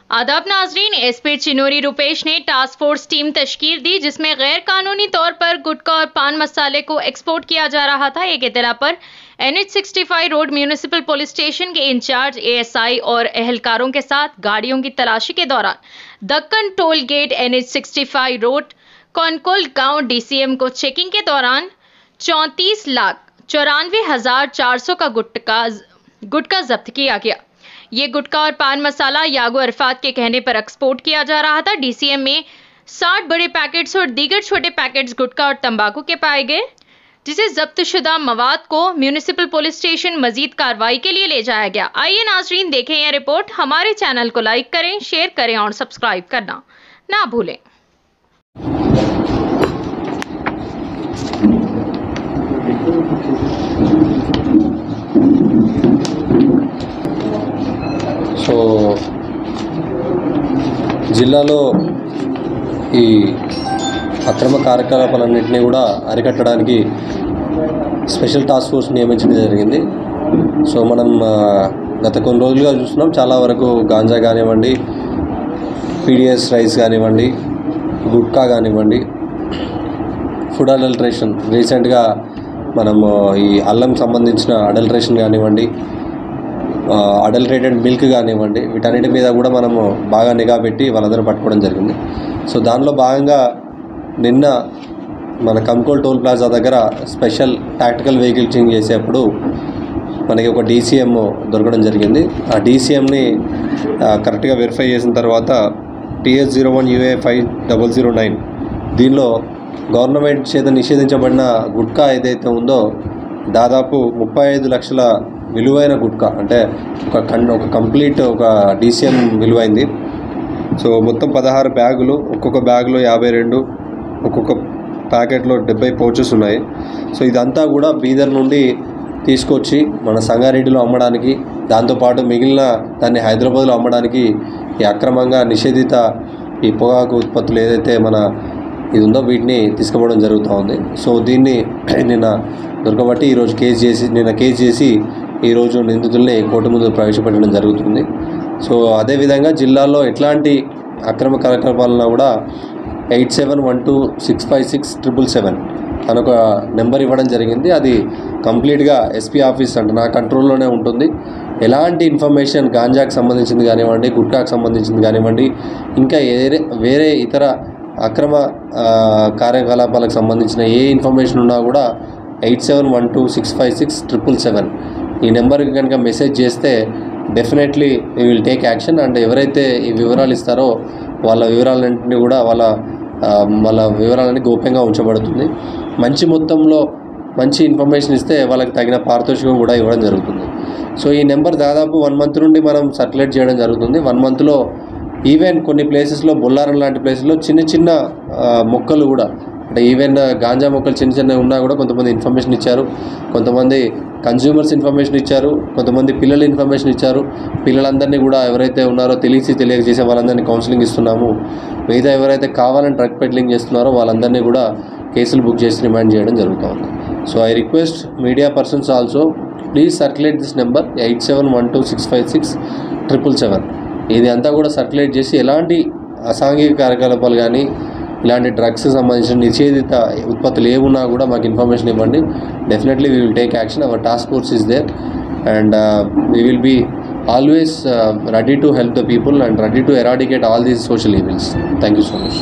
आदाब नाजरीन, एसपी चिनोरी रुपेश ने टास्क फोर्स टीम तश्कील दी जिसमें गैर कानूनी तौर पर गुटखा और पान मसाले को एक्सपोर्ट किया जा रहा था। एक इत्तला पर NH65 road municipal police station के इंचार्ज ASI और एहलकारों के साथ गाड़ियों की तलाशी के दौरान Deccan toll gate NH65 road Kaunkul गांव DCM को चेकिंग के दौरान 34,94,400 का गुटखा जब्त किया गया। ये गुटखा और पान मसाला यागो अरफात के कहने पर एक्सपोर्ट किया जा रहा था। DCM में 60 बड़े पैकेट्स और दीगर छोटे पैकेट्स गुटखा और तंबाकू के पाए गए, जिसे जब्तशुदा मवाद को म्यूनिसिपल पुलिस स्टेशन मजीद कार्रवाई के लिए ले जाया गया। आइए नाजरीन देखें यह रिपोर्ट। हमारे चैनल को लाइक करें, शेयर करें और सब्सक्राइब करना ना भूलें। సో జిల్లాలో ఈ అక్రమ కార్యకలాపాలన్నింటినీ కూడా అరికట్టడానికి స్పెషల్ టాస్క్ ఫోర్స్ నియమించడం జరిగింది. సో మనం గత కొన్ని రోజులుగా చూస్తున్నాం, చాలా వరకు గాంజా కానివ్వండి, PDS రైస్ కానివ్వండి, గుట్కా కానివ్వండి, ఫుడ్ అడల్ట్రేషన్, రీసెంట్గా మనము ఈ అల్లం సంబంధించిన అడల్ట్రేషన్ కానివ్వండి, అడల్టరేటెడ్ మిల్క్ కానివ్వండి, వీటన్నిటి మీద కూడా మనము బాగా నిఘా పెట్టి వాళ్ళందరూ పట్టుకోవడం జరిగింది. సో దానిలో భాగంగా నిన్న మన కంకోల్ టోల్ ప్లాజా దగ్గర స్పెషల్ టాక్టికల్ వెహికల్ చేంజ్ చేసేప్పుడు మనకి ఒక DCM దొరకడం జరిగింది. ఆ DCMని కరెక్ట్గా వెరిఫై చేసిన తర్వాత TS01UA5009 దీనిలో గవర్నమెంట్ చేత నిషేధించబడిన గుట్కా ఏదైతే ఉందో దాదాపు 35 లక్షల విలువైన గుట్కా, అంటే ఒక కంప్లీట్ ఒక DCM విలువైంది. సో మొత్తం 16 బ్యాగులు, ఒక్కొక్క బ్యాగులో 52, ఒక్కొక్క ప్యాకెట్లో 70 పౌచెస్ ఉన్నాయి. సో ఇదంతా కూడా బీదర్ నుండి తీసుకొచ్చి మన సంగారెడ్డిలో అమ్మడానికి, దాంతోపాటు మిగిలిన దాన్ని హైదరాబాద్లో అమ్మడానికి ఈ అక్రమంగా నిషేధిత ఈ పొగాకు ఉత్పత్తులు ఏదైతే మన ఇది ఉందో వీటిని తీసుకుపోవడం జరుగుతూ ఉంది. సో దీన్ని నిన్న దొరకబట్టి ఈరోజు కేసు చేసి ఈరోజు నిందితుల్ని కోర్టు ముందు ప్రవేశపెట్టడం జరుగుతుంది. సో అదేవిధంగా జిల్లాలో ఎట్లాంటి అక్రమ కార్యకలాపాలన్నా కూడా 8712656777 అని ఒక నెంబర్ ఇవ్వడం జరిగింది. అది కంప్లీట్గా SP ఆఫీస్ అంటే నా కంట్రోల్లోనే ఉంటుంది. ఎలాంటి ఇన్ఫర్మేషన్ గాంజాకి సంబంధించింది కానివ్వండి, గుట్కాకు సంబంధించింది కానివ్వండి, ఇంకా వేరే ఇతర అక్రమ కార్యకలాపాలకు సంబంధించిన ఏ ఇన్ఫర్మేషన్ ఉన్నా కూడా 8712656777 ఈ నెంబర్కి కనుక మెసేజ్ చేస్తే definitely we will take action. And ఎవరైతే ఈ వివరాలు ఇస్తారో వాళ్ళ వివరాలన్నింటినీ కూడా వాళ్ళ వివరాలన్నీ గోప్యంగా ఉంచబడుతుంది. మంచి మొత్తంలో మంచి ఇన్ఫర్మేషన్ ఇస్తే వాళ్ళకి తగిన పారితోషికం కూడా ఇవ్వడం జరుగుతుంది. సో ఈ నెంబర్ దాదాపు 1 మంత్ నుండి మనం సర్క్యులేట్ చేయడం జరుగుతుంది. 1 మంత్లో ఈవెన్ కొన్ని ప్లేసెస్లో బొల్లారం లాంటి ప్లేసెస్లో చిన్న మొక్కలు కూడా, అంటే ఈవెన్ గాంజా మొక్కలు చిన్నవి ఉన్నా కూడా కొంతమంది ఇన్ఫర్మేషన్ ఇచ్చారు, కొంతమంది కన్జ్యూమర్స్ ఇన్ఫర్మేషన్ ఇచ్చారు, కొంతమంది పిల్లలు ఇన్ఫర్మేషన్ ఇచ్చారు. పిల్లలందరినీ కూడా ఎవరైతే ఉన్నారో తెలియక చేసే వాళ్ళందరినీ కౌన్సిలింగ్ ఇస్తున్నాము. మిగతా ఎవరైతే కావాలని డ్రగ్ పెడ్లింగ్ చేస్తున్నారో వాళ్ళందరినీ కూడా కేసులు బుక్ చేసి రిమాండ్ చేయడం జరుగుతుంది. So I request media persons also please circulate this number 8712656777. ఇది అంతా కూడా సర్క్యులేట్ చేసి ఎలాంటి అసాంఘిక కార్యకలాపాలు కానీ ఇలాంటి డ్రగ్స్కి సంబంధించిన నిషేధిత ఉత్పత్తులు ఏమున్నా కూడా మాకు ఇన్ఫర్మేషన్ ఇవ్వండి. Definitely we will take action. Our task force is there and we will be always ready to help the people and ready to eradicate all these social evils. Thank you so much.